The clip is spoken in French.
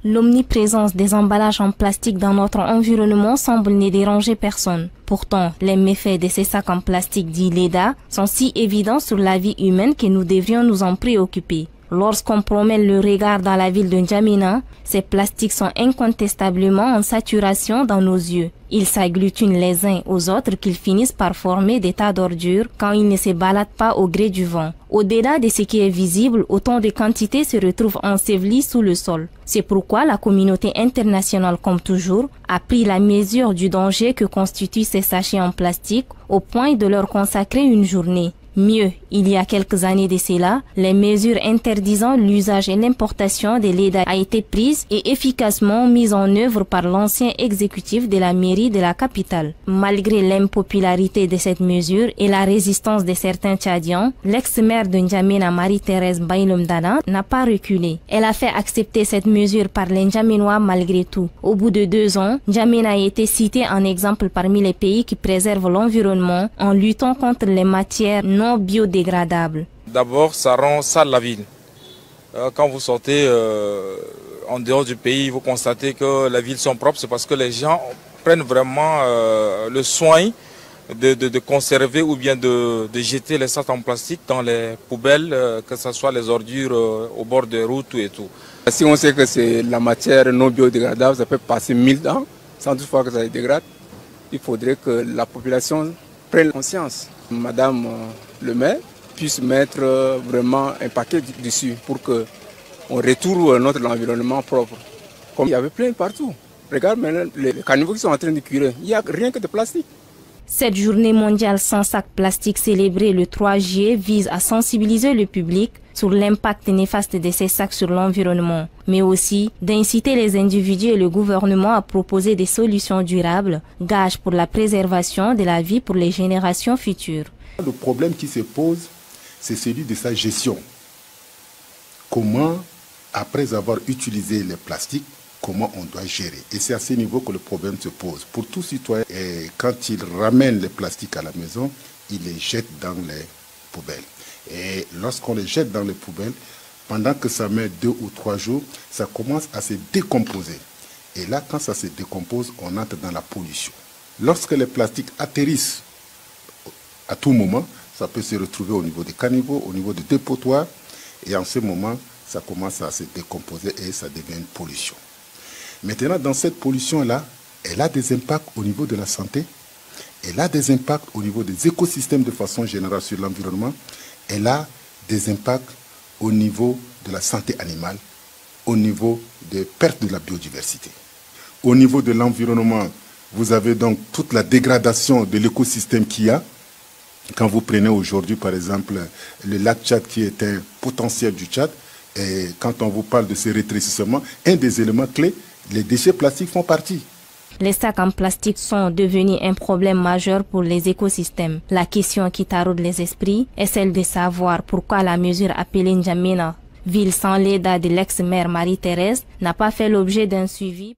L'omniprésence des emballages en plastique dans notre environnement semble ne déranger personne. Pourtant, les méfaits de ces sacs en plastique dits LEDA sont si évidents sur la vie humaine que nous devrions nous en préoccuper. Lorsqu'on promène le regard dans la ville de N'Djamena, ces plastiques sont incontestablement en saturation dans nos yeux. Ils s'agglutinent les uns aux autres qu'ils finissent par former des tas d'ordures quand ils ne se baladent pas au gré du vent. Au-delà de ce qui est visible, autant de quantités se retrouvent ensevelies sous le sol. C'est pourquoi la communauté internationale, comme toujours, a pris la mesure du danger que constituent ces sachets en plastique au point de leur consacrer une journée. Mieux, il y a quelques années de cela, les mesures interdisant l'usage et l'importation des LEDA a été prises et efficacement mises en œuvre par l'ancien exécutif de la mairie de la capitale. Malgré l'impopularité de cette mesure et la résistance de certains Tchadiens, l'ex-maire de N'Djamena, Marie-Thérèse Baïlom Dana, n'a pas reculé. Elle a fait accepter cette mesure par les N'Djamenois malgré tout. Au bout de 2 ans, N'Djamena a été cité en exemple parmi les pays qui préservent l'environnement en luttant contre les matières non biodégradables. D'abord, ça rend sale la ville. Quand vous sortez en dehors du pays, vous constatez que les villes sont propres, c'est parce que les gens prennent vraiment le soin de conserver ou bien de jeter les sacs en plastique dans les poubelles, que ce soit les ordures au bord des routes et tout. Si on sait que c'est la matière non biodégradable, ça peut passer 1000 ans sans toutefois que ça se dégrade. Il faudrait que la population prenne conscience. Madame le maire puisse mettre vraiment un paquet dessus pour qu'on retourne notre environnement propre. Comme il y avait plein partout. Regarde maintenant les caniveaux qui sont en train de cuire. Il n'y a rien que de plastique. Cette journée mondiale sans sac plastique célébrée le 3 juillet vise à sensibiliser le public sur l'impact néfaste de ces sacs sur l'environnement, mais aussi d'inciter les individus et le gouvernement à proposer des solutions durables, gages pour la préservation de la vie pour les générations futures. Le problème qui se pose, c'est celui de sa gestion. Comment, après avoir utilisé les plastiques, comment on doit gérer. Et c'est à ce niveau que le problème se pose. Pour tout citoyen, et quand il ramène les plastiques à la maison, il les jette dans les poubelles. Et lorsqu'on les jette dans les poubelles, pendant que ça met 2 ou 3 jours, ça commence à se décomposer. Et là, quand ça se décompose, on entre dans la pollution. Lorsque les plastiques atterrissent à tout moment, ça peut se retrouver au niveau des caniveaux, au niveau des dépotoirs. Et en ce moment, ça commence à se décomposer et ça devient une pollution. Maintenant, dans cette pollution-là, elle a des impacts au niveau de la santé, elle a des impacts au niveau des écosystèmes de façon générale sur l'environnement, elle a des impacts au niveau de la santé animale, au niveau des pertes de la biodiversité. Au niveau de l'environnement, vous avez donc toute la dégradation de l'écosystème qu'il y a. Quand vous prenez aujourd'hui, par exemple, le lac Tchad qui est un potentiel du Tchad, et quand on vous parle de ces rétrécissements, un des éléments clés, les déchets plastiques font partie. Les sacs en plastique sont devenus un problème majeur pour les écosystèmes. La question qui taraude les esprits est celle de savoir pourquoi la mesure appelée N'Djamena, ville sans LEDA de l'ex-maire Marie-Thérèse, n'a pas fait l'objet d'un suivi.